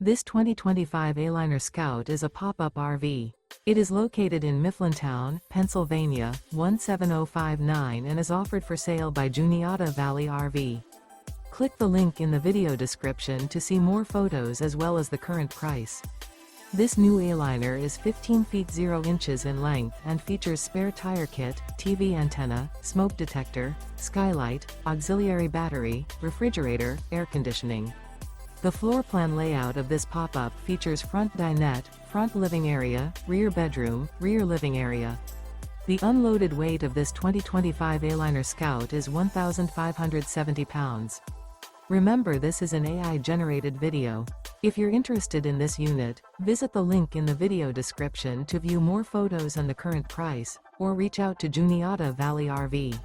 This 2025 Aliner Scout is a pop-up RV. It is located in Mifflintown, Pennsylvania, 17059 and is offered for sale by Juniata Valley RV. Click the link in the video description to see more photos as well as the current price. This new Aliner is 15 feet 0 inches in length and features spare tire kit, TV antenna, smoke detector, skylight, auxiliary battery, refrigerator, air conditioning. The floor plan layout of this pop-up features front dinette, front living area, rear bedroom, rear living area. The unloaded weight of this 2025 Aliner Scout is 1,570 pounds. Remember, this is an AI-generated video. If you're interested in this unit, visit the link in the video description to view more photos and the current price, or reach out to Juniata Valley RV.